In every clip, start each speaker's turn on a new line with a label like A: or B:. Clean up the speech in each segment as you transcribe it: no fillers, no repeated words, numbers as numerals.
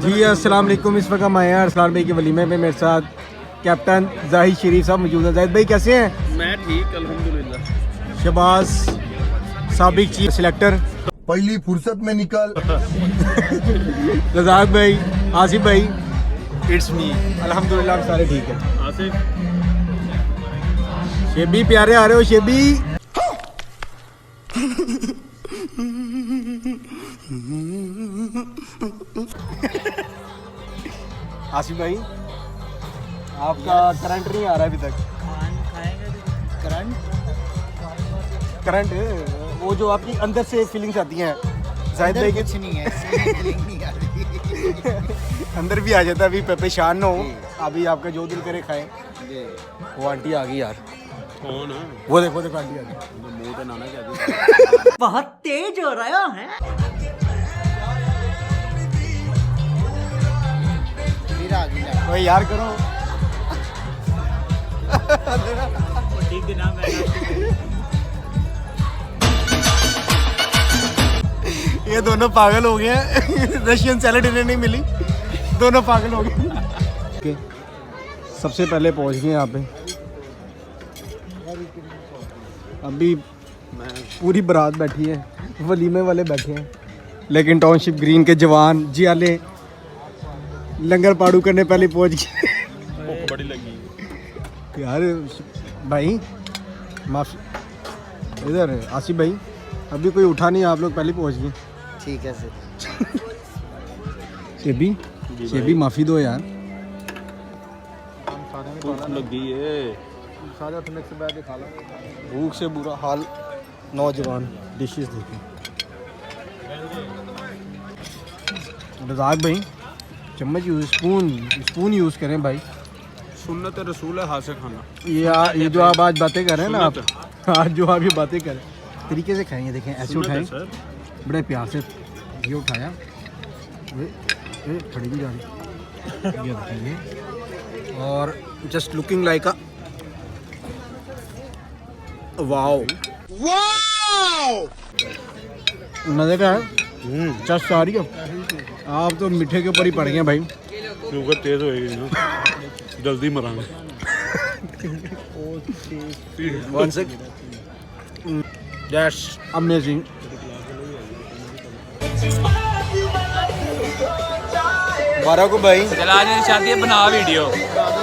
A: जी अस्सलाम वालेकुम। इस वक्त हम आए हैं अरसलान भाई के वलीमे में। मेरे साथ कैप्टन जाहिद शरीफ साहब मौजूद हैं। जाहिद भाई कैसे हैं?
B: मैं ठीक अल्हम्दुलिल्लाह।
A: शहबाज साबिक चीफ सिलेक्टर,
C: पहली फुर्सत में निकल।
A: रज़ाक भाई, आसिफ भाई, इट्स मी, अल्हम्दुलिल्लाह हम सारे ठीक हैं।
B: आसिफ
A: शेबी प्यारे आ रहे हो शेबी? आसिफ भाई आपका करंट नहीं आ रहा अभी तक। करंट वो जो आपकी अंदर से फीलिंग्स आती हैं जाहिद भाई
D: कुछ नहीं है, फीलिंग नहीं आ रही।
A: अंदर भी आ जाता है। अभी परेशान ना हो, अभी आपका जो दिल करे खाएं। वो आंटी आ गई यार।
B: कौन है?
A: वो देखो देखो आंटी आ गई।
B: मुंह पे नाना क्या
D: बहुत तेज हो रहा है। फिर आ गई ना।
A: ओए यार करो।
D: ठीक है ना मैं।
A: ये दोनों पागल हो गए हैं। रशियन सैलेड इन्हें नहीं मिली, दोनों पागल हो गए। सबसे पहले पहुंच गए यहाँ पे। अभी पूरी बारात बैठी है, वलीमे वाले बैठे हैं, लेकिन टाउनशिप ग्रीन के जवान जियाले लंगर पाड़ू करने पहले पहुंच गए।
B: बड़ी लगी
A: यार भाई माफ इधर आसिफ भाई, अभी कोई उठा नहीं, आप लोग पहले पहुंच गए।
D: ठीक है सर।
A: शेबी माफ़ी दो यार।
B: भूख लगी है।
A: भूख से बुरा हाल नौजवान। डिशेस देखें रज़ाक भाई, चम्मच यूज़ स्पून यूज़ करें भाई।
B: सुन्नत रसूल है हाथ से खाना।
A: ये जो आप आज बातें कर रहे हैं ना, आप आज जो आप ये बातें कर रहे हैं, तरीके से खाएंगे। देखें ऐसे उठाएं,
B: सर
A: बड़े प्यार से ये उठाया, ये फड़ी भी जा रही, ये देखिए, और just looking like a wow. मज़े का है, चस्ट आ रही है। आप तो मीठे के ऊपर ही पड़ गए भाई।
B: शुगर तेज होएगी ना, जल्दी मरांगे।
A: One second. That's amazing. बारह को भाई
E: चला आज मेरी शादी है, बना वीडियो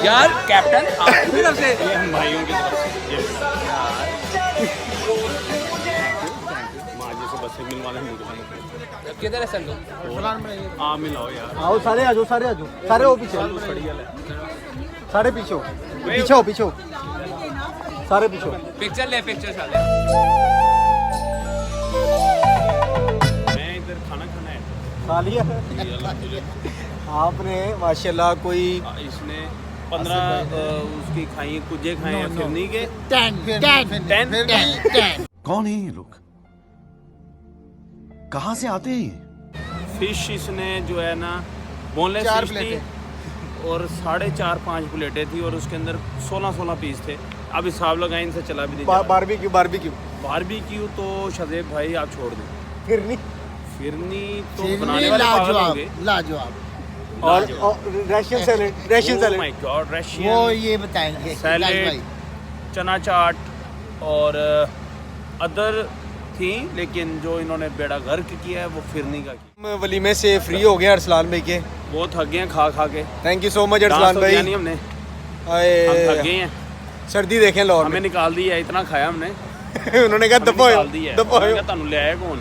E: यार कैप्टन आपकी तरफ से।
B: ये हम भाइयों की तरफ से माजी से बस से मिलवाने हम दुकान
E: किधर है संदू?
B: आ मिलाओ यार।
A: आओ सारे आ जाओ, सारे आ जाओ, सारे हो पीछे, सारे पीछे हो, पीछे हो, पीछे हो, सारे पीछे हो।
E: पिक्चर ले, पिक्चर साले।
B: मैं इधर खाना खाना है।
A: खा लिया आपने माशाल्लाह। कोई
B: इसने 15 उसकी खाई, कुजे खाए हैं फिरनी के।
D: 10
C: कौन है ये लोग? कहाँ से आते हैं ये?
B: फिश इसने जो है ना बोनलेस
D: 4
B: फिश थी
D: प्लेटें।
B: और 4.5-5 प्लेटें थी और उसके अंदर 16 पीस थे। अब हिसाब लगाए, इनसे चला भी नहीं जा रहा।
A: बारबेक्यू
B: बारबेक्यू तो शदेब भाई आप छोड़ दें।
A: फिर नहीं।
B: फिरनी तो बनाने वाले पागल होंगे।
D: लाजवाब।
A: और Russian salad, Russian
B: Oh
A: salad,
B: my God, Russian
D: वो ये बताएंगे
B: सैलेड, चना चाट और अदर थी, लेकिन जो इन्होंने बेड़ा गर्क किया है वो फिरनी का किया।
A: हम वलीमे से फ्री हो गए अरसलान भाई के।
B: बहुत थक गए हैं खा के।
A: Thank you so much
B: dance
A: Arsalan
B: तो
A: भाई।
B: किया नहीं हमने, हम
A: आए,
B: थक गए हैं।
A: सर्दी देखें लाहौर
B: हमें
A: में।
B: निकाल दिया, इतना खाया हमने।
A: उन्होंने कहा
B: हमें
A: दफा
B: निकाल दिया है।
A: दफा
B: उन्होंने कहा, "ਤੁਹਾਨੂੰ ਲਿਆਇਆ कौन?"